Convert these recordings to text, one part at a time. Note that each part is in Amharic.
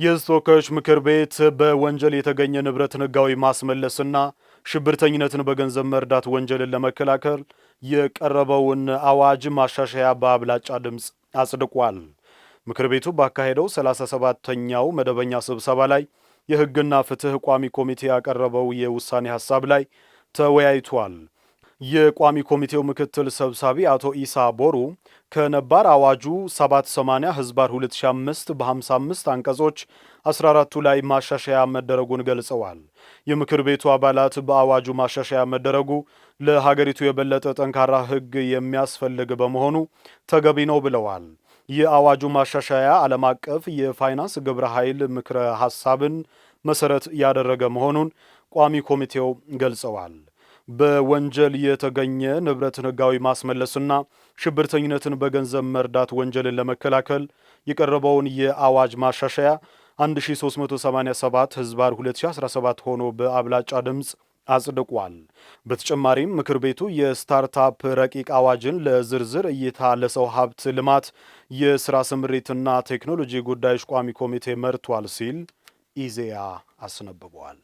የሕዝብ ተወካዮች ምክር ቤት በወንጀል የተገኘ ንብረትን ሕጋዊ ማስመለስና ሽብርተኝነትን በገንዘብ መርዳት ወንጀልን ለመከላከል የቀረበውን አዋጅ ማሻሻያ በአብላጫ ድምፅ አጽድቋል። ምክር ቤቱ ባካሄደው 37ኛው መደበኛ ስብሰባ ላይ የሕግና ፍትህ ቋሚ ኮሚቴ ያቀረበው የውሳኔ ሐሳብ ላይ ተወያይቷል። የቋሚ ኮሚቴው ምክትል ሰብሳቢ አቶ ኢሳ ቦሩ ከነባር አዋጁ 780 ህዝባር 2005 በ55 አንቀጾች 14ቱ ላይ ማሻሻያ መደረጉን ገልጸዋል። የምክር ቤቱ አባላት በአዋጁ ማሻሻያ መደረጉ ለሀገሪቱ የበለጠ ጠንካራ ሕግ የሚያስፈልግ በመሆኑ ተገቢ ነው ብለዋል። የአዋጁ ማሻሻያ ዓለም አቀፍ የፋይናንስ ግብረ ኃይል ምክረ ሐሳብን መሰረት ያደረገ መሆኑን ቋሚ ኮሚቴው ገልጸዋል። በወንጀል የተገኘ ንብረትን ሕጋዊ ማስመለስና ሽብርተኝነትን በገንዘብ መርዳት ወንጀልን ለመከላከል የቀረበውን የአዋጅ ማሻሻያ 1387 ህዝባር 2017 ሆኖ በአብላጫ ድምፅ አጽድቋል። በተጨማሪም ምክር ቤቱ የስታርታፕ ረቂቅ አዋጅን ለዝርዝር እይታ ለሰው ሀብት ልማት የሥራ ስምሪትና ቴክኖሎጂ ጉዳዮች ቋሚ ኮሚቴ መርቷል ሲል ኢዜአ አስነብቧል።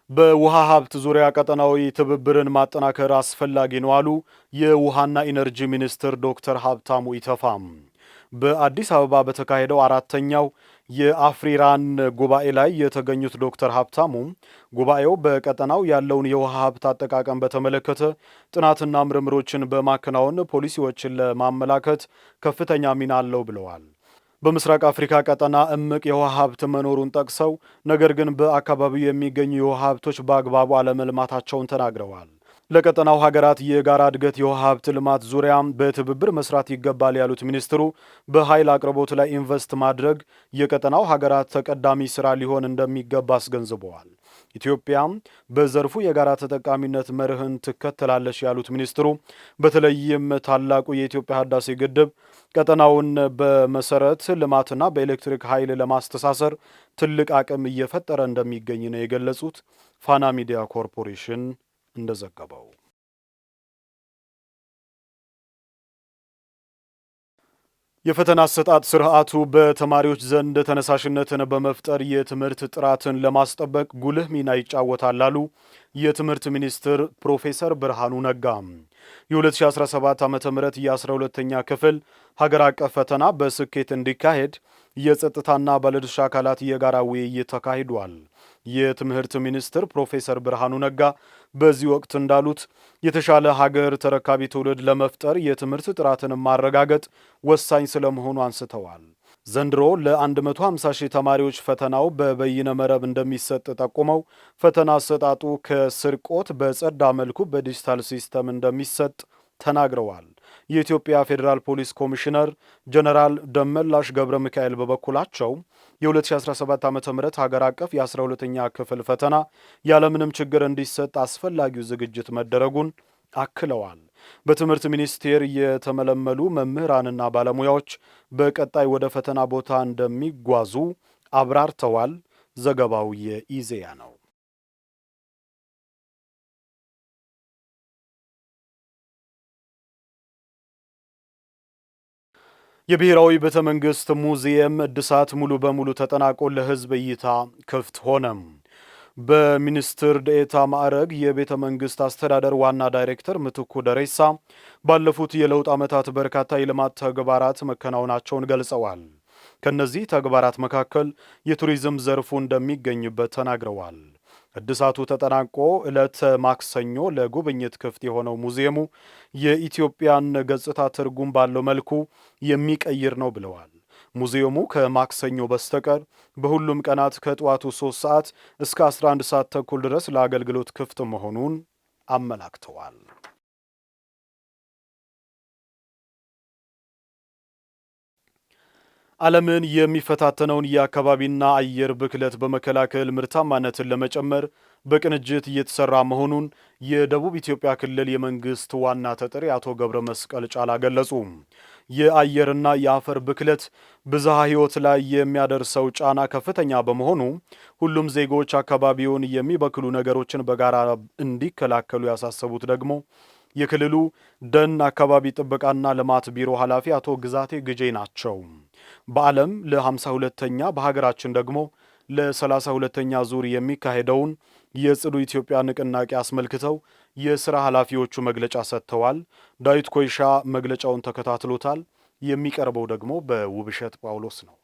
በውሃ ሀብት ዙሪያ ቀጠናዊ ትብብርን ማጠናከር አስፈላጊ ነው አሉ የውሃና ኢነርጂ ሚኒስትር ዶክተር ሀብታሙ ኢተፋም። በአዲስ አበባ በተካሄደው አራተኛው የአፍሪራን ጉባኤ ላይ የተገኙት ዶክተር ሀብታሙ ጉባኤው በቀጠናው ያለውን የውሃ ሀብት አጠቃቀም በተመለከተ ጥናትና ምርምሮችን በማከናወን ፖሊሲዎችን ለማመላከት ከፍተኛ ሚና አለው ብለዋል። በምስራቅ አፍሪካ ቀጠና እምቅ የውሃ ሀብት መኖሩን ጠቅሰው ነገር ግን በአካባቢው የሚገኙ የውሃ ሀብቶች በአግባቡ አለመልማታቸውን ተናግረዋል። ለቀጠናው ሀገራት የጋራ እድገት የውሃ ሀብት ልማት ዙሪያ በትብብር መስራት ይገባል ያሉት ሚኒስትሩ በኃይል አቅርቦት ላይ ኢንቨስት ማድረግ የቀጠናው ሀገራት ተቀዳሚ ስራ ሊሆን እንደሚገባ አስገንዝበዋል። ኢትዮጵያም በዘርፉ የጋራ ተጠቃሚነት መርህን ትከተላለች ያሉት ሚኒስትሩ በተለይም ታላቁ የኢትዮጵያ ህዳሴ ግድብ ቀጠናውን በመሰረት ልማትና በኤሌክትሪክ ኃይል ለማስተሳሰር ትልቅ አቅም እየፈጠረ እንደሚገኝ ነው የገለጹት። ፋና ሚዲያ ኮርፖሬሽን እንደዘገበው የፈተና አሰጣጥ ስርዓቱ በተማሪዎች ዘንድ ተነሳሽነትን በመፍጠር የትምህርት ጥራትን ለማስጠበቅ ጉልህ ሚና ይጫወታል አሉ የትምህርት ሚኒስትር ፕሮፌሰር ብርሃኑ ነጋ። የ2017 ዓ.ም የ12ኛ ክፍል ሀገር አቀፍ ፈተና በስኬት እንዲካሄድ የጸጥታና ባለድርሻ አካላት የጋራ ውይይት ተካሂዷል። የትምህርት ሚኒስትር ፕሮፌሰር ብርሃኑ ነጋ በዚህ ወቅት እንዳሉት የተሻለ ሀገር ተረካቢ ትውልድ ለመፍጠር የትምህርት ጥራትን ማረጋገጥ ወሳኝ ስለመሆኑ አንስተዋል። ዘንድሮ ለ150 ሺህ ተማሪዎች ፈተናው በበይነ መረብ እንደሚሰጥ ጠቁመው ፈተና አሰጣጡ ከስርቆት በጸዳ መልኩ በዲጂታል ሲስተም እንደሚሰጥ ተናግረዋል። የኢትዮጵያ ፌዴራል ፖሊስ ኮሚሽነር ጀነራል ደመላሽ ገብረ ሚካኤል በበኩላቸው የ2017 ዓ.ም ሀገር አቀፍ የ12ኛ ክፍል ፈተና ያለምንም ችግር እንዲሰጥ አስፈላጊው ዝግጅት መደረጉን አክለዋል። በትምህርት ሚኒስቴር የተመለመሉ መምህራንና ባለሙያዎች በቀጣይ ወደ ፈተና ቦታ እንደሚጓዙ አብራርተዋል። ዘገባው የኢዜአ ነው። የብሔራዊ ቤተ መንግስት ሙዚየም እድሳት ሙሉ በሙሉ ተጠናቆ ለሕዝብ እይታ ክፍት ሆነም። በሚኒስትር ዴኤታ ማዕረግ የቤተ መንግስት አስተዳደር ዋና ዳይሬክተር ምትኩ ደሬሳ ባለፉት የለውጥ ዓመታት በርካታ የልማት ተግባራት መከናወናቸውን ገልጸዋል። ከነዚህ ተግባራት መካከል የቱሪዝም ዘርፉ እንደሚገኝበት ተናግረዋል። እድሳቱ ተጠናቆ ዕለተ ማክሰኞ ለጉብኝት ክፍት የሆነው ሙዚየሙ የኢትዮጵያን ገጽታ ትርጉም ባለው መልኩ የሚቀይር ነው ብለዋል። ሙዚየሙ ከማክሰኞ በስተቀር በሁሉም ቀናት ከጠዋቱ 3 ሰዓት እስከ 11 ሰዓት ተኩል ድረስ ለአገልግሎት ክፍት መሆኑን አመላክተዋል። ዓለምን የሚፈታተነውን የአካባቢና አየር ብክለት በመከላከል ምርታማነትን ለመጨመር በቅንጅት እየተሰራ መሆኑን የደቡብ ኢትዮጵያ ክልል የመንግስት ዋና ተጠሪ አቶ ገብረ መስቀል ጫላ ገለጹ። የአየርና የአፈር ብክለት ብዝሃ ሕይወት ላይ የሚያደርሰው ጫና ከፍተኛ በመሆኑ ሁሉም ዜጎች አካባቢውን የሚበክሉ ነገሮችን በጋራ እንዲከላከሉ ያሳሰቡት ደግሞ የክልሉ ደን አካባቢ ጥበቃና ልማት ቢሮ ኃላፊ አቶ ግዛቴ ግጄ ናቸው። በዓለም ለ52ኛ በሀገራችን ደግሞ ለ32ኛ ዙር የሚካሄደውን የጽዱ ኢትዮጵያ ንቅናቄ አስመልክተው የሥራ ኃላፊዎቹ መግለጫ ሰጥተዋል። ዳዊት ኮይሻ መግለጫውን ተከታትሎታል። የሚቀርበው ደግሞ በውብሸት ጳውሎስ ነው።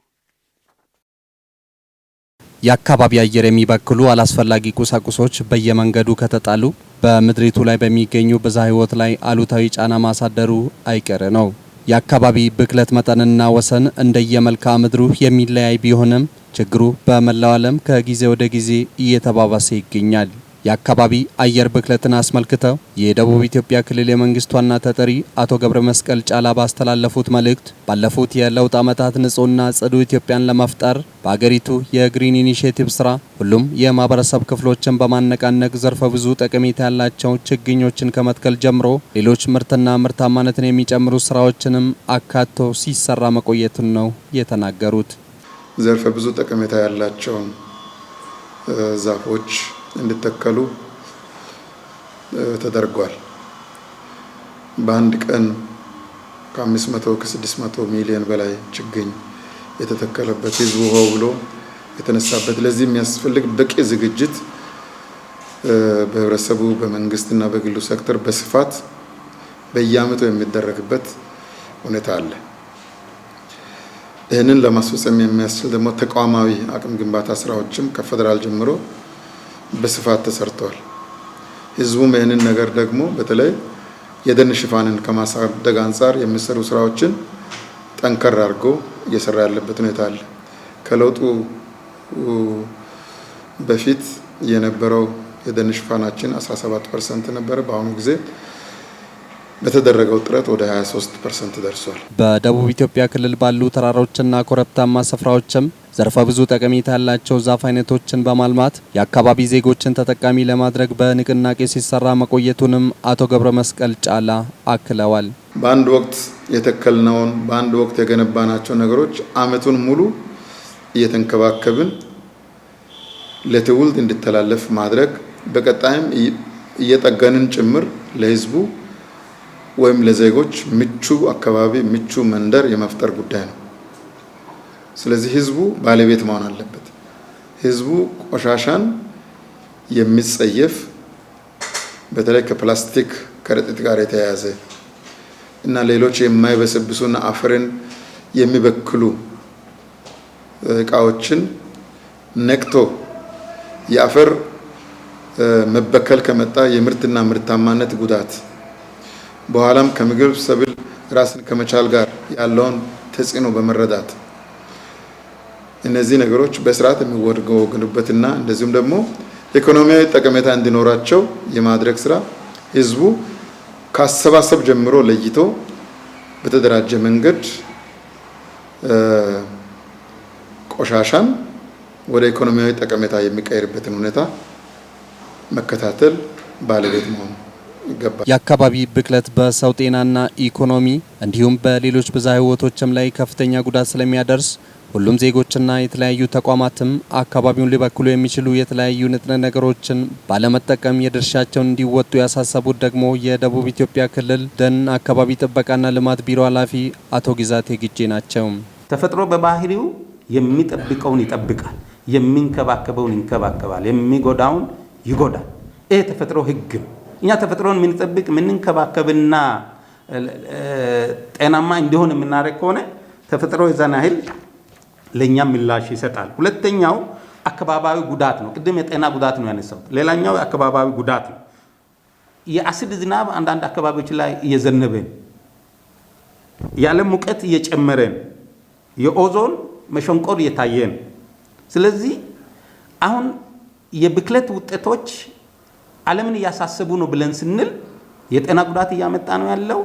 የአካባቢ አየር የሚበክሉ አላስፈላጊ ቁሳቁሶች በየመንገዱ ከተጣሉ በምድሪቱ ላይ በሚገኙ ብዝሃ ሕይወት ላይ አሉታዊ ጫና ማሳደሩ አይቀር ነው። የአካባቢ ብክለት መጠንና ወሰን እንደየመልክዓ ምድሩ የሚለያይ ቢሆንም ችግሩ በመላው ዓለም ከጊዜ ወደ ጊዜ እየተባባሰ ይገኛል። የአካባቢ አየር ብክለትን አስመልክተው የደቡብ ኢትዮጵያ ክልል የመንግስት ዋና ተጠሪ አቶ ገብረ መስቀል ጫላ ባስተላለፉት መልእክት ባለፉት የለውጥ ዓመታት ንጹህና ጽዱ ኢትዮጵያን ለመፍጠር በአገሪቱ የግሪን ኢኒሼቲቭ ስራ ሁሉም የማህበረሰብ ክፍሎችን በማነቃነቅ ዘርፈ ብዙ ጠቀሜታ ያላቸው ችግኞችን ከመትከል ጀምሮ ሌሎች ምርትና ምርታማነትን የሚጨምሩ ስራዎችንም አካቶ ሲሰራ መቆየቱን ነው የተናገሩት። ዘርፈ ብዙ ጠቀሜታ ያላቸውን ዛፎች እንዲተከሉ ተደርጓል። በአንድ ቀን ከ500 ከ600 ሚሊዮን በላይ ችግኝ የተተከለበት ህዝቡ ሆ ብሎ የተነሳበት ለዚህ የሚያስፈልግ በቂ ዝግጅት በህብረተሰቡ በመንግስትና በግሉ ሴክተር በስፋት በየዓመቱ የሚደረግበት ሁኔታ አለ። ይህንን ለማስፈጸም የሚያስችል ደግሞ ተቋማዊ አቅም ግንባታ ስራዎችም ከፌደራል ጀምሮ በስፋት ተሰርተዋል። ህዝቡም ይህንን ነገር ደግሞ በተለይ የደን ሽፋንን ከማሳደግ አንጻር የሚሰሩ ስራዎችን ጠንከር አድርጎ እየሰራ ያለበት ሁኔታ አለ። ከለውጡ በፊት የነበረው የደን ሽፋናችን 17% ነበረ። በአሁኑ ጊዜ በተደረገው ጥረት ወደ 23% ደርሷል። በደቡብ ኢትዮጵያ ክልል ባሉ ተራሮችና ኮረብታማ ስፍራዎችም ዘርፈ ብዙ ጠቀሜታ ያላቸው ዛፍ አይነቶችን በማልማት የአካባቢ ዜጎችን ተጠቃሚ ለማድረግ በንቅናቄ ሲሰራ መቆየቱንም አቶ ገብረ መስቀል ጫላ አክለዋል። በአንድ ወቅት የተከልነውን በአንድ ወቅት የገነባናቸው ነገሮች ዓመቱን ሙሉ እየተንከባከብን ለትውልድ እንዲተላለፍ ማድረግ በቀጣይም እየጠገንን ጭምር ለህዝቡ ወይም ለዜጎች ምቹ አካባቢ ምቹ መንደር የመፍጠር ጉዳይ ነው። ስለዚህ ህዝቡ ባለቤት መሆን አለበት። ህዝቡ ቆሻሻን የሚጸየፍ በተለይ ከፕላስቲክ ከረጢት ጋር የተያያዘ እና ሌሎች የማይበሰብሱና አፈርን የሚበክሉ እቃዎችን ነቅቶ የአፈር መበከል ከመጣ የምርትና ምርታማነት ጉዳት በኋላም ከምግብ ሰብል ራስን ከመቻል ጋር ያለውን ተጽዕኖ በመረዳት እነዚህ ነገሮች በስርዓት የሚወገዱበትና እንደዚሁም ደግሞ ኢኮኖሚያዊ ጠቀሜታ እንዲኖራቸው የማድረግ ስራ ህዝቡ ካሰባሰብ ጀምሮ ለይቶ በተደራጀ መንገድ ቆሻሻን ወደ ኢኮኖሚያዊ ጠቀሜታ የሚቀየርበትን ሁኔታ መከታተል ባለቤት መሆን ይገባል። የአካባቢ ብክለት በሰው ጤናና ኢኮኖሚ እንዲሁም በሌሎች ብዝሃ ሕይወቶችም ላይ ከፍተኛ ጉዳት ስለሚያደርስ ሁሉም ዜጎችና የተለያዩ ተቋማትም አካባቢውን ሊበክሉ የሚችሉ የተለያዩ ንጥረ ነገሮችን ባለመጠቀም የድርሻቸውን እንዲወጡ ያሳሰቡት ደግሞ የደቡብ ኢትዮጵያ ክልል ደን አካባቢ ጥበቃና ልማት ቢሮ ኃላፊ አቶ ግዛቴ ግጄ ናቸው። ተፈጥሮ በባህሪው የሚጠብቀውን ይጠብቃል፣ የሚንከባከበውን ይንከባከባል፣ የሚጎዳውን ይጎዳል። ይሄ ተፈጥሮ ህግ ነው። እኛ ተፈጥሮን የምንጠብቅ የምንከባከብና ጤናማ እንዲሆን የምናደርግ ከሆነ ተፈጥሮ የዛን ያህል ለኛ ምላሽ ይሰጣል። ሁለተኛው አካባቢያዊ ጉዳት ነው። ቅድም የጤና ጉዳት ነው ያነሳሁት። ሌላኛው የአካባቢያዊ ጉዳት ነው። የአሲድ ዝናብ አንዳንድ አካባቢዎች ላይ እየዘነበን፣ የዓለም ሙቀት እየጨመረን፣ የኦዞን መሸንቆር እየታየን። ስለዚህ አሁን የብክለት ውጤቶች ዓለምን እያሳሰቡ ነው ብለን ስንል የጤና ጉዳት እያመጣ ነው ያለው።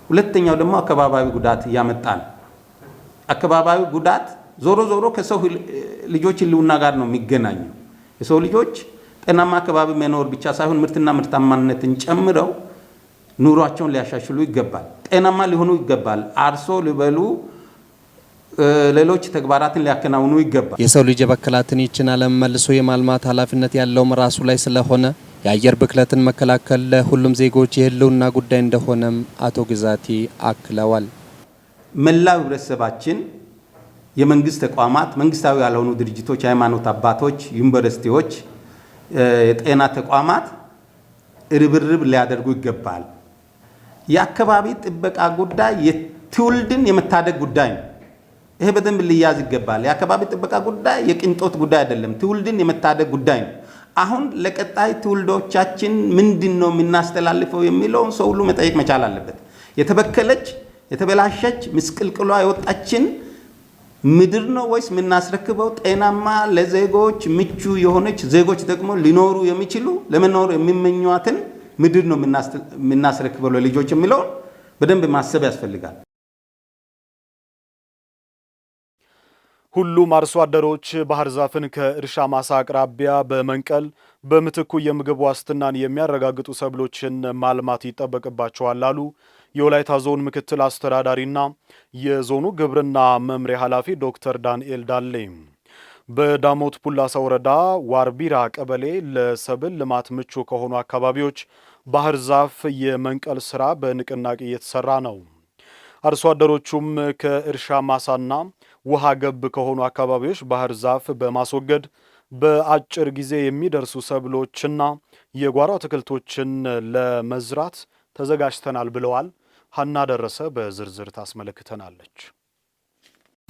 ሁለተኛው ደግሞ አካባቢያዊ ጉዳት እያመጣ ነው። አካባቢያዊ ጉዳት ዞሮ ዞሮ ከሰው ልጆች ህልውና ጋር ነው የሚገናኘው። የሰው ልጆች ጤናማ አካባቢ መኖር ብቻ ሳይሆን ምርትና ምርታማነትን ጨምረው ኑሯቸውን ሊያሻሽሉ ይገባል። ጤናማ ሊሆኑ ይገባል። አርሶ ሊበሉ ሌሎች ተግባራትን ሊያከናውኑ ይገባል። የሰው ልጅ የበከላትን ይችን ዓለም መልሶ የማልማት ኃላፊነት ያለውም ራሱ ላይ ስለሆነ የአየር ብክለትን መከላከል ለሁሉም ዜጎች የህልውና ጉዳይ እንደሆነም አቶ ግዛቲ አክለዋል። መላው ህብረተሰባችን፣ የመንግስት ተቋማት፣ መንግስታዊ ያልሆኑ ድርጅቶች፣ የሃይማኖት አባቶች፣ ዩኒቨርሲቲዎች፣ የጤና ተቋማት ርብርብ ሊያደርጉ ይገባል። የአካባቢ ጥበቃ ጉዳይ የትውልድን የመታደግ ጉዳይ ነው። ይሄ በደንብ ሊያዝ ይገባል። የአካባቢ ጥበቃ ጉዳይ የቅንጦት ጉዳይ አይደለም፣ ትውልድን የመታደግ ጉዳይ ነው። አሁን ለቀጣይ ትውልዶቻችን ምንድነው የምናስተላልፈው የሚለውን ሰው ሁሉ መጠየቅ መቻል አለበት። የተበከለች የተበላሸች ምስቅልቅሏ የወጣችን ምድር ነው ወይስ የምናስረክበው ጤናማ ለዜጎች ምቹ የሆነች ዜጎች ደግሞ ሊኖሩ የሚችሉ ለመኖር የሚመኟትን ምድር ነው የምናስረክበው ለልጆች የሚለውን በደንብ ማሰብ ያስፈልጋል። ሁሉም አርሶ አደሮች ባህር ዛፍን ከእርሻ ማሳ አቅራቢያ በመንቀል በምትኩ የምግብ ዋስትናን የሚያረጋግጡ ሰብሎችን ማልማት ይጠበቅባቸዋል አሉ የወላይታ ዞን ምክትል አስተዳዳሪና የዞኑ ግብርና መምሪያ ኃላፊ ዶክተር ዳንኤል ዳሌ። በዳሞት ፑላሳ ወረዳ ዋርቢራ ቀበሌ ለሰብል ልማት ምቹ ከሆኑ አካባቢዎች ባህር ዛፍ የመንቀል ስራ በንቅናቄ እየተሰራ ነው። አርሶ አደሮቹም ከእርሻ ማሳና ውሃ ገብ ከሆኑ አካባቢዎች ባህር ዛፍ በማስወገድ በአጭር ጊዜ የሚደርሱ ሰብሎችና የጓሮ አትክልቶችን ለመዝራት ተዘጋጅተናል ብለዋል። ሀና ደረሰ በዝርዝር ታስመለክተናለች።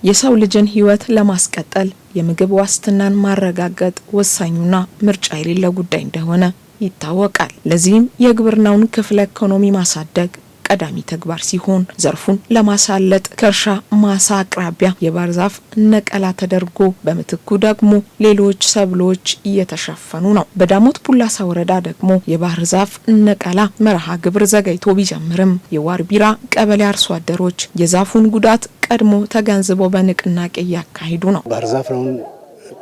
የሰው ልጅን ህይወት ለማስቀጠል የምግብ ዋስትናን ማረጋገጥ ወሳኙና ምርጫ የሌለው ጉዳይ እንደሆነ ይታወቃል። ለዚህም የግብርናውን ክፍለ ኢኮኖሚ ማሳደግ ቀዳሚ ተግባር ሲሆን ዘርፉን ለማሳለጥ ከእርሻ ማሳ አቅራቢያ የባህር ዛፍ ነቀላ ተደርጎ በምትኩ ደግሞ ሌሎች ሰብሎች እየተሸፈኑ ነው። በዳሞት ፑላሳ ወረዳ ደግሞ የባህር ዛፍ ነቀላ መርሃ ግብር ዘገይቶ ቢጀምርም የዋርቢራ ቀበሌ አርሶ አደሮች የዛፉን ጉዳት ቀድሞ ተገንዝበው በንቅናቄ እያካሄዱ ነው። ባህር ዛፍ ነው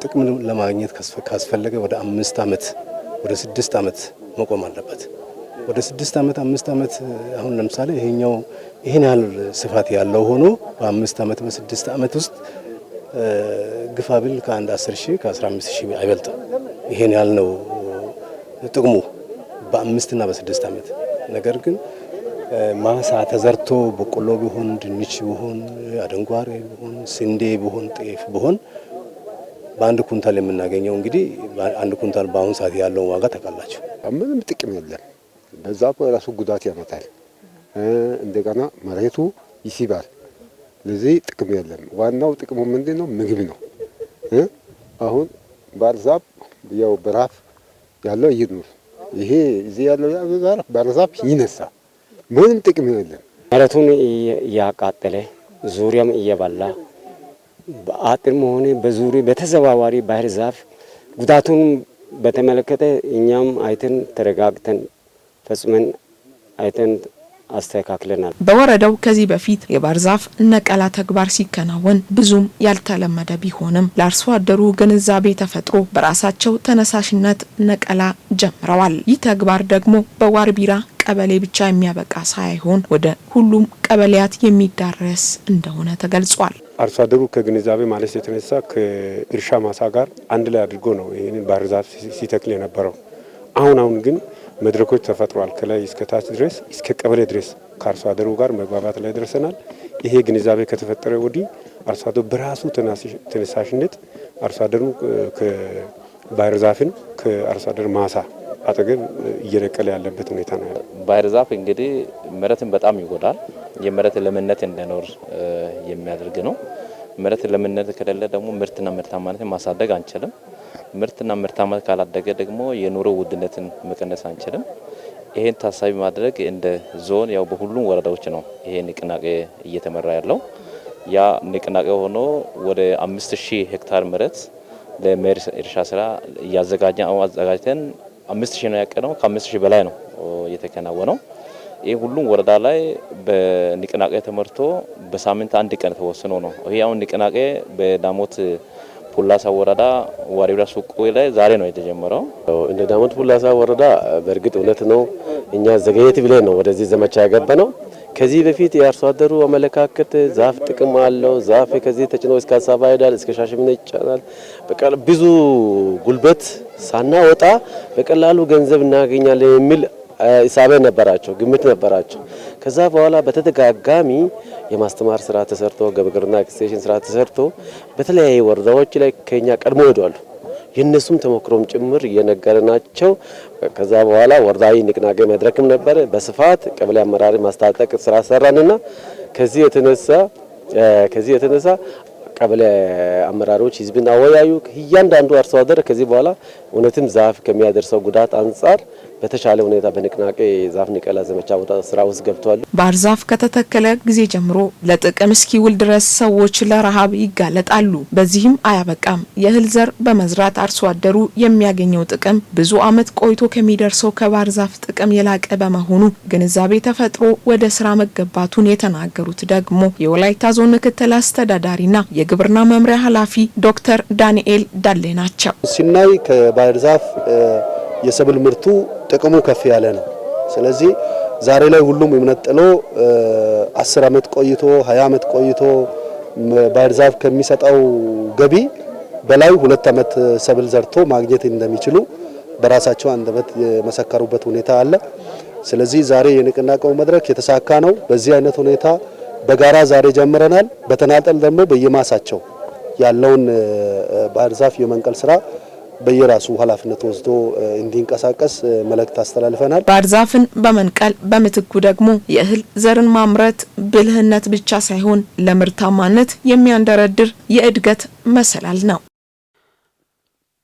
ጥቅም ለማግኘት ካስፈለገ ወደ 5 ዓመት ወደ 6 ዓመት መቆም አለበት። ወደ 6 ዓመት 5 ዓመት አሁን ለምሳሌ ይሄኛው ይሄን ያህል ስፋት ያለው ሆኖ በ5 ዓመት በ6 ዓመት ውስጥ ግፋብል ከአንድ 10,000 ከ15,000 አይበልጥም። ይሄን ያህል ነው ጥቅሙ በ5 እና በ6 ዓመት። ነገር ግን ማሳ ተዘርቶ በቆሎ ቢሆን ድንች ቢሆን አደንጓሬ ቢሆን ስንዴ ቢሆን ጤፍ ቢሆን በአንድ ኩንታል የምናገኘው እንግዲህ አንድ ኩንታል በአሁን ሰዓት ያለው ዋጋ ተቃላችሁ ምንም ጥቅም የለም። በዛ ራሱ ጉዳት ያመጣል። እንደገና መሬቱ ይስባል። ለዚህ ጥቅም የለም። ዋናው ጥቅሙ ምንድነው? ምግብ ነው። አሁን ባህር ዛፍ ያው በራፍ ያለው ይኑር፣ ይሄ እዚህ ያለው ባህር ዛፍ ይነሳ፣ ምንም ጥቅም የለም። መሬቱን እያቃጠለ ዙሪያም እየበላ በአጥርም ሆነ በዙሪያ በተዘዋዋሪ ባህር ዛፍ ጉዳቱን በተመለከተ እኛም አይተን ተረጋግተን ፈጽመን አይተን አስተካክለናል። በወረዳው ከዚህ በፊት የባህር ዛፍ ነቀላ ተግባር ሲከናወን ብዙም ያልተለመደ ቢሆንም ለአርሶ አደሩ ግንዛቤ ተፈጥሮ በራሳቸው ተነሳሽነት ነቀላ ጀምረዋል። ይህ ተግባር ደግሞ በዋርቢራ ቀበሌ ብቻ የሚያበቃ ሳይሆን ወደ ሁሉም ቀበሌያት የሚዳረስ እንደሆነ ተገልጿል። አርሶ አደሩ ከግንዛቤ ማለት የተነሳ ከእርሻ ማሳ ጋር አንድ ላይ አድርጎ ነው ይሄንን ባህር ዛፍ ሲተክል የነበረው። አሁን ግን መድረኮች ተፈጥሯል። ከላይ እስከ ታች ድረስ እስከ ቀበሌ ድረስ ከአርሶ አደሩ ጋር መግባባት ላይ ደርሰናል። ይሄ ግንዛቤ ከተፈጠረ ወዲህ አርሶ አደሩ በራሱ ተነሳሽነት አርሶ አደሩ ከባህር ዛፍን ከአርሶ አደሩ ማሳ አጠገብ እየነቀለ ያለበት ሁኔታ ነው ያለው። ባህር ዛፍ እንግዲህ መሬትን በጣም ይጎዳል። የመሬት ለምነት እንዲኖር የሚያደርግ ነው። መሬት ለምነት ከሌለ ደግሞ ምርትና ምርታማነትን ማሳደግ አንችልም። ምርትና ምርታማነት ካላደገ ደግሞ የኑሮ ውድነትን መቀነስ አንችልም። ይሄን ታሳቢ ማድረግ እንደ ዞን ያው በሁሉም ወረዳዎች ነው ይሄ ንቅናቄ እየተመራ ያለው። ያ ንቅናቄ ሆኖ ወደ 5000 ሄክታር መሬት ለመሬት እርሻ ስራ አዘጋጅተን 5000 ነው ያቀነው። ከ5000 በላይ ነው የተከናወነው። ይህ ሁሉም ወረዳ ላይ በንቅናቄ ተመርቶ በሳምንት አንድ ቀን ተወስኖ ነው። ይሄ አሁን ንቅናቄ በዳሞት ፑላሳ ወረዳ ዋሪራ ሱቁ ላይ ዛሬ ነው የተጀመረው። እንደ ዳሞት ፑላሳ ወረዳ በእርግጥ እውነት ነው እኛ ዘገየት ብለን ነው ወደዚህ ዘመቻ ያገባነው። ከዚህ በፊት የአርሶ አደሩ አመለካከት ዛፍ ጥቅም አለው፣ ዛፍ ከዚህ ተጭኖ እስከ አሳባ ይሄዳል፣ እስከ ሻሸመኔ ይጫናል፣ በቃ ብዙ ጉልበት ሳናወጣ በቀላሉ ገንዘብ እናገኛለን የሚል ኢሳቤ ነበራቸው፣ ግምት ነበራቸው። ከዛ በኋላ በተደጋጋሚ የማስተማር ስራ ተሰርቶ ግብርና ኤክስቴንሽን ስራ ተሰርቶ በተለያዩ ወረዳዎች ላይ ከኛ ቀድሞ ሄዷል። የነሱም ተሞክሮም ጭምር እየነገርናቸው ከዛ በኋላ ወረዳዊ ንቅናቄ መድረክም ነበር። በስፋት ቀበሌ አመራር ማስታጠቅ ስራ ሰራንና ከዚህ የተነሳ ቀበሌ አመራሮች ህዝብን አወያዩ። እያንዳንዱ አርሶ አደር ከዚህ በኋላ እውነትም ዛፍ ከሚያደርሰው ጉዳት አንጻር በተሻለ ሁኔታ በንቅናቄ ዛፍ ንቀላ ዘመቻ ቦታ ስራ ውስጥ ገብቷል። ባህር ዛፍ ከተተከለ ጊዜ ጀምሮ ለጥቅም እስኪውል ድረስ ሰዎች ለረሃብ ይጋለጣሉ። በዚህም አያበቃም። የእህል ዘር በመዝራት አርሶ አደሩ የሚያገኘው ጥቅም ብዙ ዓመት ቆይቶ ከሚደርሰው ከባህር ዛፍ ጥቅም የላቀ በመሆኑ ግንዛቤ ተፈጥሮ ወደ ስራ መገባቱን የተናገሩት ደግሞ የወላይታ ዞን ምክትል አስተዳዳሪና የግብርና መምሪያ ኃላፊ ዶክተር ዳንኤል ዳሌ ናቸው። ሲናይ ከባህር ዛፍ የሰብል ምርቱ ጥቅሙ ከፍ ያለ ነው። ስለዚህ ዛሬ ላይ ሁሉም እምነት ጥሎ 10 ዓመት ቆይቶ 20 ዓመት ቆይቶ ባህር ዛፍ ከሚሰጠው ገቢ በላይ 2 ዓመት ሰብል ዘርቶ ማግኘት እንደሚችሉ በራሳቸው አንደበት የመሰከሩበት ሁኔታ አለ። ስለዚህ ዛሬ የንቅናቄው መድረክ የተሳካ ነው። በዚህ አይነት ሁኔታ በጋራ ዛሬ ጀምረናል። በተናጠል ደግሞ በየማሳቸው ያለውን ባህር ዛፍ የመንቀል ስራ በየራሱ ኃላፊነት ወስዶ እንዲንቀሳቀስ መልእክት አስተላልፈናል። ባህር ዛፍን በመንቀል በምትኩ ደግሞ የእህል ዘርን ማምረት ብልህነት ብቻ ሳይሆን ለምርታማነት የሚያንደረድር የእድገት መሰላል ነው።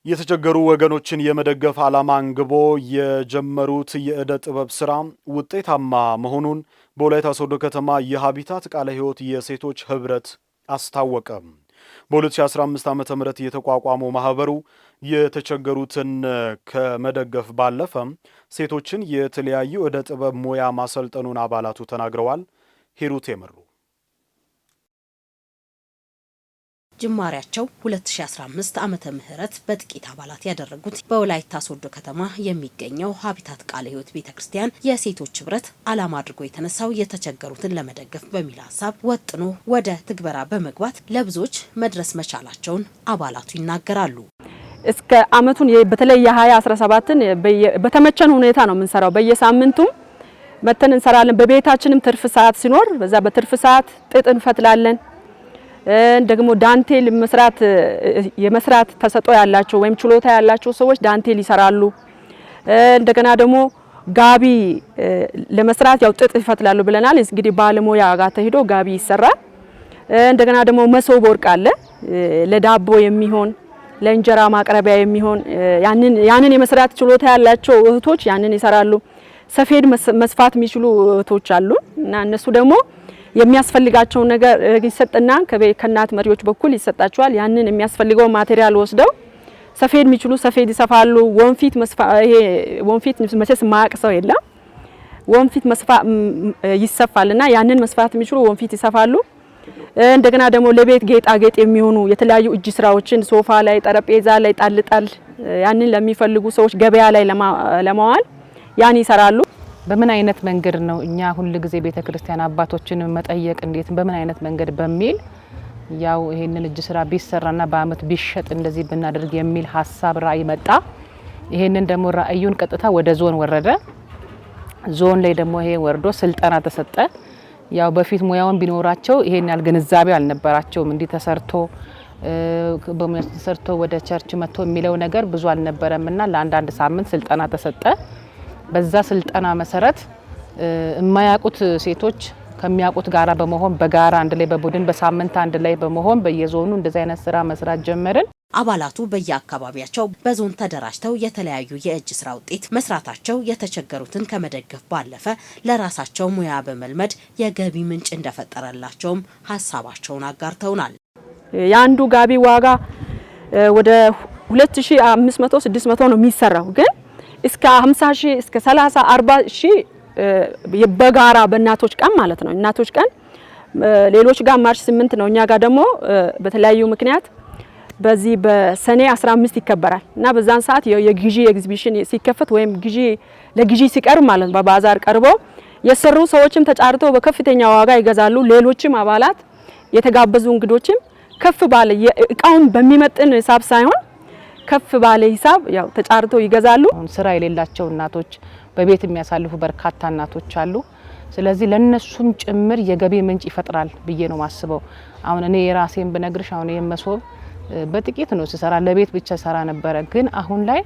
የተቸገሩ ወገኖችን የመደገፍ ዓላማ አንግቦ የጀመሩት የእደ ጥበብ ስራ ውጤታማ መሆኑን በወላይታ ሶዶ ከተማ የሀቢታት ቃለ ሕይወት የሴቶች ህብረት አስታወቀ። በ2015 ዓ.ም የተቋቋመው ማህበሩ የተቸገሩትን ከመደገፍ ባለፈ ሴቶችን የተለያዩ እደ ጥበብ ሙያ ማሰልጠኑን አባላቱ ተናግረዋል። ሂሩት የመሩ ጅማሬያቸው 2015 ዓመተ ምህረት በጥቂት አባላት ያደረጉት በወላይታ ሶዶ ከተማ የሚገኘው ሀቢታት ቃለ ሕይወት ቤተክርስቲያን የሴቶች ህብረት ዓላማ አድርጎ የተነሳው የተቸገሩትን ለመደገፍ በሚል ሀሳብ ወጥኖ ወደ ትግበራ በመግባት ለብዙዎች መድረስ መቻላቸውን አባላቱ ይናገራሉ። እስከ አመቱን በተለይ የ2017ን በተመቸን ሁኔታ ነው የምንሰራው። በየሳምንቱም መተን እንሰራለን። በቤታችንም ትርፍ ሰዓት ሲኖር በዛ በትርፍ ሰዓት ጥጥ እንፈትላለን። ደግሞ ዳንቴል የመስራት ተሰጥኦ ያላቸው ወይም ችሎታ ያላቸው ሰዎች ዳንቴል ይሰራሉ። እንደገና ደግሞ ጋቢ ለመስራት ያው ጥጥ ይፈትላሉ ብለናል። እንግዲህ ባለሙያ ጋር ተሄዶ ጋቢ ይሰራል። እንደገና ደግሞ መሶብ ወርቅ አለ ለዳቦ የሚሆን ለእንጀራ ማቅረቢያ የሚሆን ያንን የመስራት ችሎታ ያላቸው እህቶች ያንን ይሰራሉ። ሰፌድ መስፋት የሚችሉ እህቶች አሉ እና እነሱ ደግሞ የሚያስፈልጋቸው ነገር ይሰጥና ከእናት መሪዎች በኩል ይሰጣቸዋል። ያንን የሚያስፈልገው ማቴሪያል ወስደው ሰፌድ የሚችሉ ሰፌድ ይሰፋሉ። ወንፊት መቼስ ማያቅ ሰው የለም። ወንፊት ይሰፋልና ያንን መስፋት የሚችሉ ወንፊት ይሰፋሉ። እንደገና ደግሞ ለቤት ጌጣጌጥ የሚሆኑ የተለያዩ እጅ ስራዎችን ሶፋ ላይ፣ ጠረጴዛ ላይ ጣልጣል ያንን ለሚፈልጉ ሰዎች ገበያ ላይ ለማዋል ያን ይሰራሉ። በምን አይነት መንገድ ነው እኛ ሁሉ ጊዜ ቤተክርስቲያን አባቶችን መጠየቅ እንዴት በምን አይነት መንገድ በሚል ያው ይሄንን እጅ ስራ ቢሰራና በአመት ቢሸጥ እንደዚህ ብናደርግ የሚል ሐሳብ ራዕይ መጣ። ይሄንን ደግሞ ራዕዩን ቀጥታ ወደ ዞን ወረደ። ዞን ላይ ደግሞ ይሄ ወርዶ ስልጠና ተሰጠ። ያው በፊት ሙያውን ቢኖራቸው ይሄን ያል ግንዛቤ አልነበራቸውም። እንዲህ ተሰርቶ ወደ ቸርች መጥቶ የሚለው ነገር ብዙ አልነበረምና ለአንድ ሳምንት ስልጠና ተሰጠ። በዛ ስልጠና መሰረት የማያውቁት ሴቶች ከሚያውቁት ጋራ በመሆን በጋራ አንድ ላይ በቡድን በሳምንት አንድ ላይ በመሆን በየዞኑ እንደዚህ አይነት ስራ መስራት ጀመርን። አባላቱ በየአካባቢያቸው በዞን ተደራጅተው የተለያዩ የእጅ ስራ ውጤት መስራታቸው የተቸገሩትን ከመደገፍ ባለፈ ለራሳቸው ሙያ በመልመድ የገቢ ምንጭ እንደፈጠረላቸውም ሀሳባቸውን አጋርተውናል። ያንዱ ጋቢ ዋጋ ወደ 2500 600 ነው የሚሰራው ግን እስከ 50 ሺህ እስከ 30 40 ሺህ በጋራ በእናቶች ቀን ማለት ነው እናቶች ቀን ሌሎች ጋር ማርች 8 ነው እኛ ጋር ደግሞ በተለያዩ ምክንያት በዚህ በሰኔ 15 ይከበራል እና በዛን ሰዓት የግዢ ኤግዚቢሽን ሲከፈት ወይም ግዢ ለግዢ ሲቀርብ ማለት ነው በባዛር ቀርበው የሰሩ ሰዎችም ተጫርተው በከፍተኛ ዋጋ ይገዛሉ። ሌሎችም አባላት የተጋበዙ እንግዶችም ከፍ ባለ እቃውን በሚመጥን ሂሳብ ሳይሆን ከፍ ባለ ሂሳብ ያው ተጫርተው ይገዛሉ። ስራ የሌላቸው እናቶች በቤት የሚያሳልፉ በርካታ እናቶች አሉ። ስለዚህ ለነሱም ጭምር የገቢ ምንጭ ይፈጥራል ብዬ ነው ማስበው። አሁን እኔ የራሴን ብነግርሽ አሁን የመሶብ በጥቂት ነው ሲሰራ ለቤት ብቻ ሰራ ነበር፣ ግን አሁን ላይ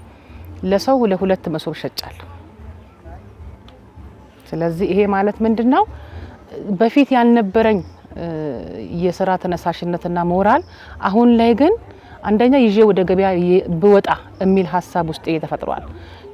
ለሰው ለሁለት መሶብ ሸጫለሁ። ስለዚህ ይሄ ማለት ምንድነው በፊት ያልነበረኝ የስራ ተነሳሽነትና ሞራል አሁን ላይ ግን አንደኛ ይዤ ወደ ገበያ ብወጣ የሚል ሐሳብ ውስጥ ተፈጥሯል።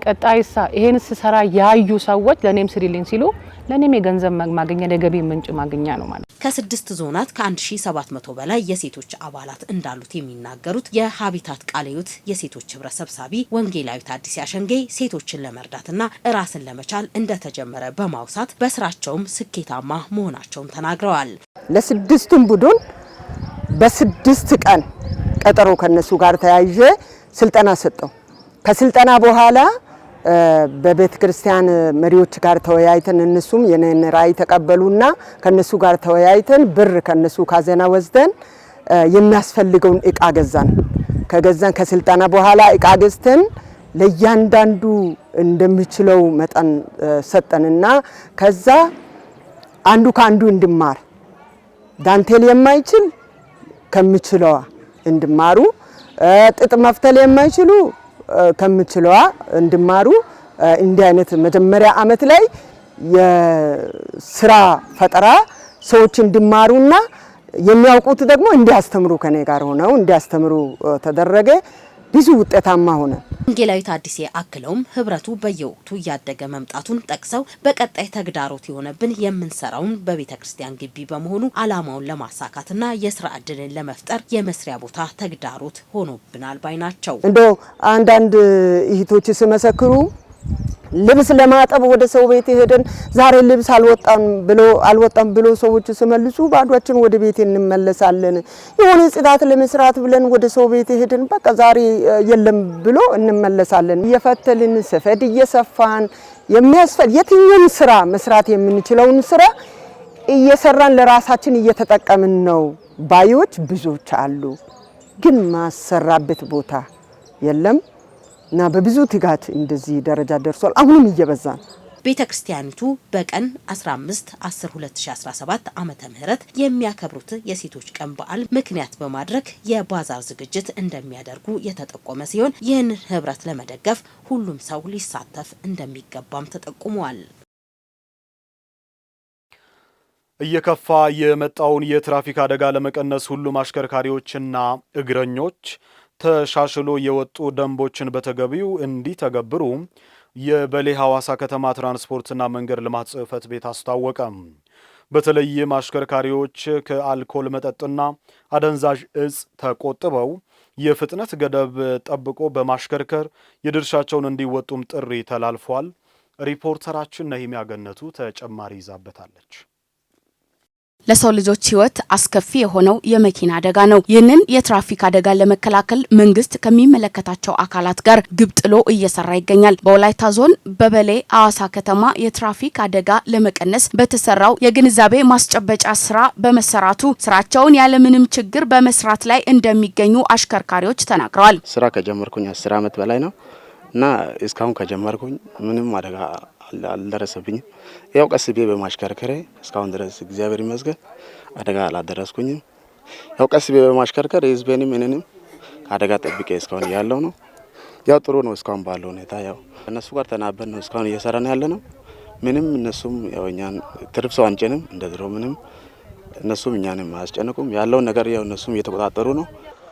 ቀጣይሳ ይሄን ሲሰራ ያዩ ሰዎች ለኔም ስሪልኝ ሲሉ ለኔም የገንዘብ ማግኛ የገቢ ምንጭ ማግኛ ነው ማለት። ከ6 ዞናት ከ1700 በላይ የሴቶች አባላት እንዳሉት የሚናገሩት የሀቢታት ቃለ ሕይወት የሴቶች ህብረት ሰብሳቢ ወንጌላዊት አዲስ ያሸንጌ ሴቶችን ለመርዳትና ራስን ለመቻል እንደተጀመረ በማውሳት በስራቸውም ስኬታማ መሆናቸውን ተናግረዋል። ለስድስቱም ቡድን በ6 ቀን ቀጠሮ ከነሱ ጋር ተያይዤ ስልጠና ሰጠው። ከስልጠና በኋላ በቤተ ክርስቲያን መሪዎች ጋር ተወያይተን እነሱም የኔን ራዕይ ተቀበሉና ከነሱ ጋር ተወያይተን ብር ከነሱ ካዘና ወስደን የሚያስፈልገውን እቃ ገዛን። ከስልጠና በኋላ እቃ ገዝተን ለእያንዳንዱ እንደሚችለው መጠን ሰጠንና ከዛ አንዱ ካንዱ እንድማር ዳንቴል የማይችል ከሚችለዋ እንድማሩ ጥጥ መፍተል የማይችሉ ከሚችለዋ እንድማሩ እንዲህ አይነት መጀመሪያ አመት ላይ የስራ ፈጠራ ሰዎች እንድማሩና የሚያውቁት ደግሞ እንዲያስተምሩ ከኔ ጋር ሆነው እንዲያስተምሩ ተደረገ። ብዙ ውጤታማ ሆነ። ወንጌላዊት አዲስ አክለውም ህብረቱ በየወቅቱ እያደገ መምጣቱን ጠቅሰው በቀጣይ ተግዳሮት የሆነብን የምንሰራውን በቤተክርስቲያን ግቢ በመሆኑ አላማውን ለማሳካትና የስራ ዕድልን ለመፍጠር የመስሪያ ቦታ ተግዳሮት ሆኖብናል ባይ ናቸው። እንደው አንዳንድ እህቶች ሲመሰክሩ ልብስ ለማጠብ ወደ ሰው ቤት ሄደን ዛሬ ልብስ አልወጣም ብሎ ሰዎች ሲመልሱ ባዷችን ወደ ቤት እንመለሳለን። የሆነ ጽዳት ለመስራት ብለን ወደ ሰው ቤት ሄደን በቃ ዛሬ የለም ብሎ እንመለሳለን። እየፈተልን ሰፈድ እየሰፋን የሚያስፈል የትኛውም ስራ መስራት የምንችለውን ስራ እየሰራን ለራሳችን እየተጠቀምን ነው ባዮች ብዙዎች አሉ። ግን ማሰራበት ቦታ የለም እና በብዙ ትጋት እንደዚህ ደረጃ ደርሷል። አሁንም እየበዛ ነው። ቤተክርስቲያኒቱ በቀን 15/10/2017 ዓመተ ምህረት የሚያከብሩት የሴቶች ቀን በዓል ምክንያት በማድረግ የባዛር ዝግጅት እንደሚያደርጉ የተጠቆመ ሲሆን ይህን ህብረት ለመደገፍ ሁሉም ሰው ሊሳተፍ እንደሚገባም ተጠቁሟል። እየከፋ የመጣውን የትራፊክ አደጋ ለመቀነስ ሁሉም አሽከርካሪዎችና እግረኞች ተሻሽሎ የወጡ ደንቦችን በተገቢው እንዲተገብሩ የበሌ ሐዋሳ ከተማ ትራንስፖርትና መንገድ ልማት ጽሕፈት ቤት አስታወቀ። በተለይም አሽከርካሪዎች ከአልኮል መጠጥና አደንዛዥ እጽ ተቆጥበው የፍጥነት ገደብ ጠብቆ በማሽከርከር የድርሻቸውን እንዲወጡም ጥሪ ተላልፏል። ሪፖርተራችን ነሂሚያ ገነቱ ተጨማሪ ይዛበታለች። ለሰው ልጆች ህይወት አስከፊ የሆነው የመኪና አደጋ ነው። ይህንን የትራፊክ አደጋ ለመከላከል መንግስት ከሚመለከታቸው አካላት ጋር ግብ ጥሎ እየሰራ ይገኛል። በወላይታ ዞን በበሌ ሐዋሳ ከተማ የትራፊክ አደጋ ለመቀነስ በተሰራው የግንዛቤ ማስጨበጫ ስራ በመሰራቱ ስራቸውን ያለምንም ችግር በመስራት ላይ እንደሚገኙ አሽከርካሪዎች ተናግረዋል። ስራ ከጀመርኩኝ 10 አመት በላይ ነው እና እስካሁን ከጀመርኩኝ ምንም አደጋ አልደረሰብኝም። ያው ቀስ ብዬ በማሽከርከሬ እስካሁን ድረስ እግዚአብሔር ይመስገን አደጋ አላደረስኩኝም። ያው ቀስ ብዬ በማሽከርከር ህዝቤንም እኔንም ከአደጋ ጠብቄ እስካሁን ያለው ነው። ያው ጥሩ ነው። እስካሁን ባለው ሁኔታ ያው እነሱ ጋር ተናበን ነው እስካሁን እየሰራን ያለ ነው። ምንም እነሱም ያው እኛን ትርፍ ሰው አንጨንም እንደድሮ ምንም እነሱም እኛንም አያስጨንቁም። ያለው ነገር ያው እነሱም እየተቆጣጠሩ ነው።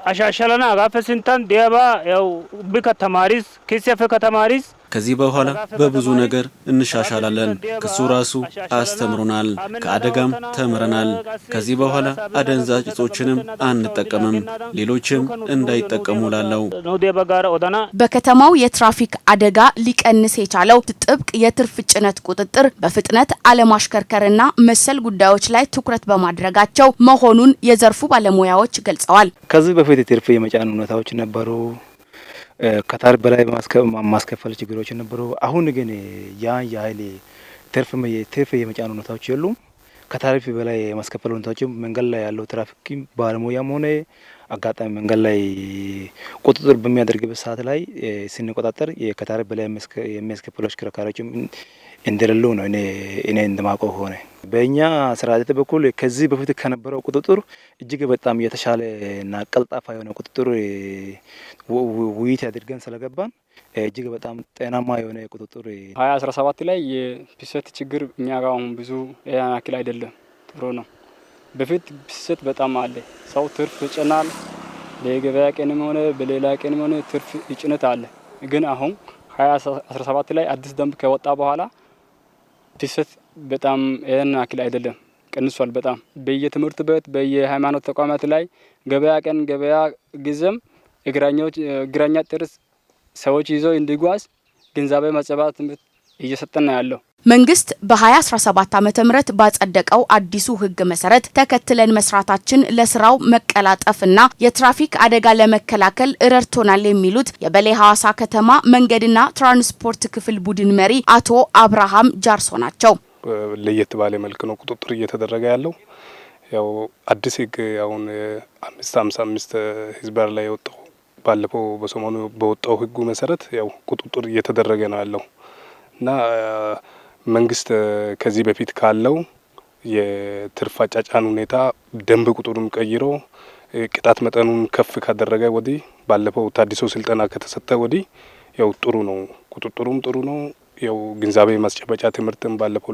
አሻሻለና ጋፈ ስንታን ዲያባ ያው ብከተማሪስ ከሲያፈ ከተማሪስ ከዚህ በኋላ በብዙ ነገር እንሻሻላለን። ክሱ ራሱ አስተምሮናል፣ ከአደጋም ተምረናል። ከዚህ በኋላ አደንዛዥ እጾችንም አንጠቀምም፣ ሌሎችም እንዳይጠቀሙ ላለው። በከተማው የትራፊክ አደጋ ሊቀንስ የቻለው ጥብቅ የትርፍ ጭነት ቁጥጥር፣ በፍጥነት አለማሽከርከርና መሰል ጉዳዮች ላይ ትኩረት በማድረጋቸው መሆኑን የዘርፉ ባለሙያዎች ገልጸዋል። ከዚህ በፊት የትርፍ የመጫን ሁኔታዎች ነበሩ። ከታሪፍ በላይ ማስከፈል ችግሮች ነበሩ። አሁን ግን የኃይል ትርፍ የመጫን ሁኔታዎች የሉም። ከታሪፍ በላይ የማስከፈል ሁኔታዎች መንገድ ላይ ያለው ትራፊክ ባለሙያም ሆነ አጋጣሚ መንገድ ላይ ቁጥጥር በሚያደርግበት ሰዓት ላይ ስንቆጣጠር ከታሪፍ በላይ የሚያስከፍሉ አሽከርካሪዎችም እንደሌሉ ነው እኔ እንደማውቀው ሆነ። በእኛ ስራ ሂደት በኩል ከዚህ በፊት ከነበረው ቁጥጥር እጅግ በጣም የተሻለና ቀልጣፋ የሆነ ቁጥጥር ውይይት አድርገን ስለገባን እጅግ በጣም ጤናማ የሆነ ቁጥጥር 2017 ላይ የፍሰት ችግር እኛ ጋር አሁን ብዙ ያክል አይደለም፣ ጥሩ ነው። በፊት ፍሰት በጣም አለ። ሰው ትርፍ ይጭናል። በገበያ ቀንም ሆነ በሌላ ቀንም ሆነ ትርፍ ይጭነት አለ። ግን አሁን 2017 ላይ አዲስ ደንብ ከወጣ በኋላ ፍሰት በጣም ያን ያክል አይደለም፣ ቀንሷል በጣም። በየትምህርት ቤት በየሃይማኖት ተቋማት ላይ ገበያ ቀን ገበያ ጊዜም እግረኛ ጥርስ ሰዎች ይዘው እንዲጓዝ ግንዛቤ ማስጨበጥ ትምህርት እየሰጠና ያለው መንግስት በ2017 ዓመተ ምህረት ባጸደቀው አዲሱ ህግ መሰረት ተከትለን መስራታችን ለስራው መቀላጠፍና የትራፊክ አደጋ ለመከላከል ረድቶናል የሚሉት የበሌ ሐዋሳ ከተማ መንገድና ትራንስፖርት ክፍል ቡድን መሪ አቶ አብርሃም ጃርሶ ናቸው። ለየት ባለ መልኩ ነው ቁጥጥር እየተደረገ ያለው። ያው አዲስ ህግ አሁን 555 ህዝባር ላይ ወጣው ባለፈው በሰሞኑ በወጣው ህጉ መሰረት ያው ቁጥጥር እየተደረገ ነው ያለው እና መንግስት ከዚህ በፊት ካለው የትርፍ አጫጫን ሁኔታ ደንብ ቁጥሩን ቀይሮ ቅጣት መጠኑን ከፍ ካደረገ ወዲህ ባለፈው ታዲሶ ስልጠና ከተሰጠ ወዲህ ያው ጥሩ ነው፣ ቁጥጥሩም ጥሩ ነው። ያው ግንዛቤ ማስጨበጫ ትምህርትም ባለፈው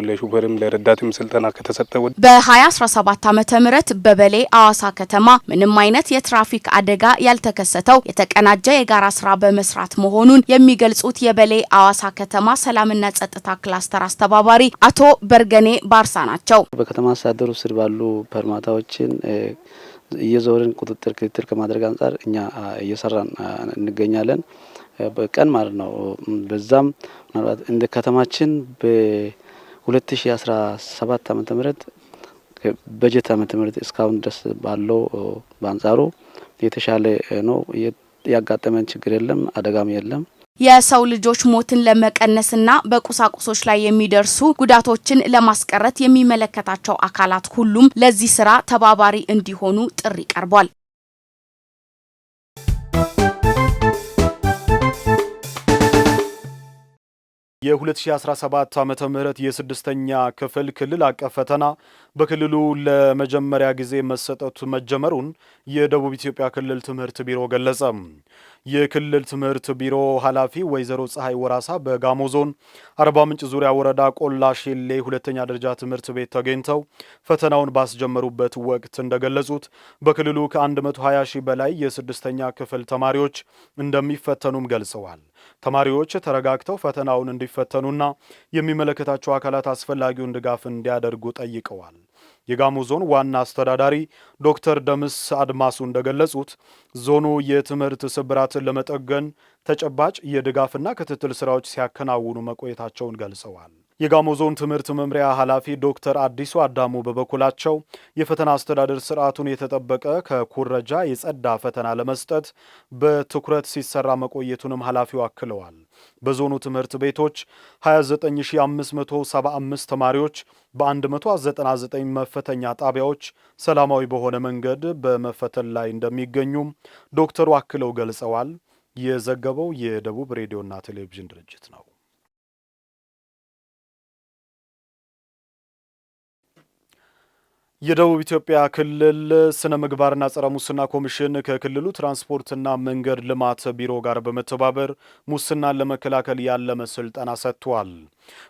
ለሹፌርም ለረዳትም ስልጠና ከተሰጠ ወዲህ በ2017 ዓመተ ምህረት በበሌ ሐዋሳ ከተማ ምንም አይነት የትራፊክ አደጋ ያልተከሰተው የተቀናጀ የጋራ ስራ በመስራት መሆኑን የሚገልጹት የበሌ ሐዋሳ ከተማ ሰላምና ጸጥታ ክላስተር አስተባባሪ አቶ በርገኔ ባርሳ ናቸው። በከተማ አስተዳደሩ ስር ባሉ ፐርማታዎችን እየዞርን ቁጥጥር ክትትል ከማድረግ አንጻር እኛ እየሰራን እንገኛለን። በቀን ማለት ነው። በዛም ምናልባት እንደ ከተማችን በ2017 ዓመተ ምህረት በጀት ዓመተ ምህረት እስካሁን ድረስ ባለው በአንጻሩ የተሻለ ነው። ያጋጠመን ችግር የለም፣ አደጋም የለም። የሰው ልጆች ሞትን ለመቀነስና በቁሳቁሶች ላይ የሚደርሱ ጉዳቶችን ለማስቀረት የሚመለከታቸው አካላት ሁሉም ለዚህ ስራ ተባባሪ እንዲሆኑ ጥሪ ቀርቧል። የ2017 ዓመተ ምህረት የስድስተኛ ክፍል ክልል አቀፍ ፈተና በክልሉ ለመጀመሪያ ጊዜ መሰጠቱ መጀመሩን የደቡብ ኢትዮጵያ ክልል ትምህርት ቢሮ ገለጸ። የክልል ትምህርት ቢሮ ኃላፊ ወይዘሮ ፀሐይ ወራሳ በጋሞ ዞን አርባ ምንጭ ዙሪያ ወረዳ ቆላ ሼሌ ሁለተኛ ደረጃ ትምህርት ቤት ተገኝተው ፈተናውን ባስጀመሩበት ወቅት እንደገለጹት በክልሉ ከ120 ሺህ በላይ የስድስተኛ ክፍል ተማሪዎች እንደሚፈተኑም ገልጸዋል። ተማሪዎች ተረጋግተው ፈተናውን እንዲፈተኑና የሚመለከታቸው አካላት አስፈላጊውን ድጋፍ እንዲያደርጉ ጠይቀዋል። የጋሞ ዞን ዋና አስተዳዳሪ ዶክተር ደምስ አድማሱ እንደገለጹት ዞኑ የትምህርት ስብራትን ለመጠገን ተጨባጭ የድጋፍና ክትትል ስራዎች ሲያከናውኑ መቆየታቸውን ገልጸዋል። የጋሞ ዞን ትምህርት መምሪያ ኃላፊ ዶክተር አዲሱ አዳሙ በበኩላቸው የፈተና አስተዳደር ስርዓቱን የተጠበቀ ከኩረጃ የጸዳ ፈተና ለመስጠት በትኩረት ሲሰራ መቆየቱንም ኃላፊው አክለዋል። በዞኑ ትምህርት ቤቶች 29575 ተማሪዎች በ199 መፈተኛ ጣቢያዎች ሰላማዊ በሆነ መንገድ በመፈተን ላይ እንደሚገኙም ዶክተሩ አክለው ገልጸዋል። የዘገበው የደቡብ ሬዲዮና ቴሌቪዥን ድርጅት ነው። የደቡብ ኢትዮጵያ ክልል ስነ ምግባርና ጸረ ሙስና ኮሚሽን ከክልሉ ትራንስፖርትና መንገድ ልማት ቢሮ ጋር በመተባበር ሙስናን ለመከላከል ያለመ ስልጠና ሰጥቷል።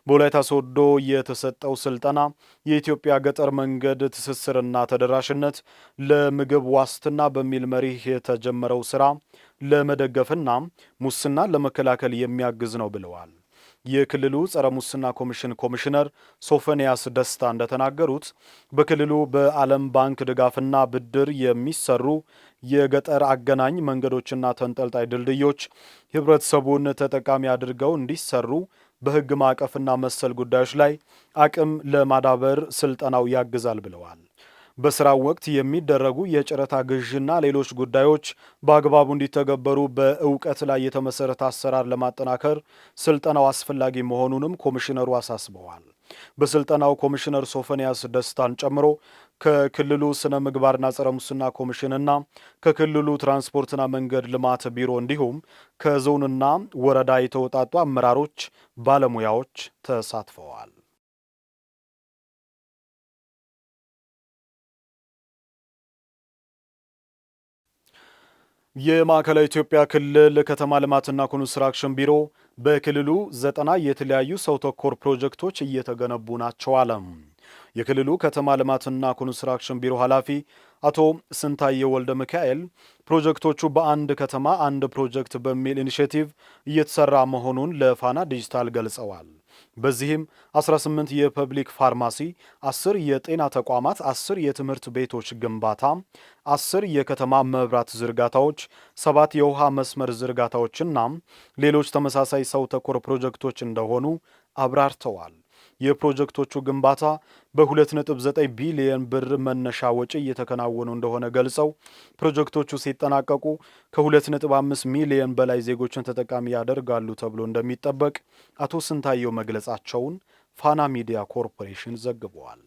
በወላይታ ሶዶ የተሰጠው ስልጠና የኢትዮጵያ ገጠር መንገድ ትስስርና ተደራሽነት ለምግብ ዋስትና በሚል መሪህ የተጀመረው ስራ ለመደገፍና ሙስናን ለመከላከል የሚያግዝ ነው ብለዋል። የክልሉ ጸረ ሙስና ኮሚሽን ኮሚሽነር ሶፎንያስ ደስታ እንደተናገሩት በክልሉ በዓለም ባንክ ድጋፍና ብድር የሚሰሩ የገጠር አገናኝ መንገዶችና ተንጠልጣይ ድልድዮች ህብረተሰቡን ተጠቃሚ አድርገው እንዲሰሩ በህግ ማዕቀፍና መሰል ጉዳዮች ላይ አቅም ለማዳበር ስልጠናው ያግዛል ብለዋል። በስራው ወቅት የሚደረጉ የጨረታ ግዥና ሌሎች ጉዳዮች በአግባቡ እንዲተገበሩ በእውቀት ላይ የተመሰረተ አሰራር ለማጠናከር ስልጠናው አስፈላጊ መሆኑንም ኮሚሽነሩ አሳስበዋል። በስልጠናው ኮሚሽነር ሶፎንያስ ደስታን ጨምሮ ከክልሉ ስነ ምግባርና ጸረ ሙስና ኮሚሽንና ከክልሉ ትራንስፖርትና መንገድ ልማት ቢሮ እንዲሁም ከዞንና ወረዳ የተውጣጡ አመራሮች፣ ባለሙያዎች ተሳትፈዋል። የማዕከላዊ ኢትዮጵያ ክልል ከተማ ልማትና ኮንስትራክሽን ቢሮ በክልሉ 90 የተለያዩ ሰው ተኮር ፕሮጀክቶች እየተገነቡ ናቸው አለ። የክልሉ ከተማ ልማትና ኮንስትራክሽን ቢሮ ኃላፊ አቶ ስንታየ ወልደ ሚካኤል ፕሮጀክቶቹ በአንድ ከተማ አንድ ፕሮጀክት በሚል ኢኒሼቲቭ እየተሰራ መሆኑን ለፋና ዲጂታል ገልጸዋል። በዚህም 18 የፐብሊክ ፋርማሲ፣ 10 የጤና ተቋማት፣ 10 የትምህርት ቤቶች ግንባታ፣ 10 የከተማ መብራት ዝርጋታዎች፣ 7 የውሃ መስመር ዝርጋታዎችና ሌሎች ተመሳሳይ ሰው ተኮር ፕሮጀክቶች እንደሆኑ አብራርተዋል። የፕሮጀክቶቹ ግንባታ በ2.9 ቢሊዮን ብር መነሻ ወጪ እየተከናወኑ እንደሆነ ገልጸው ፕሮጀክቶቹ ሲጠናቀቁ ከ2.5 ሚሊዮን በላይ ዜጎችን ተጠቃሚ ያደርጋሉ ተብሎ እንደሚጠበቅ አቶ ስንታየው መግለጻቸውን ፋና ሚዲያ ኮርፖሬሽን ዘግበዋል።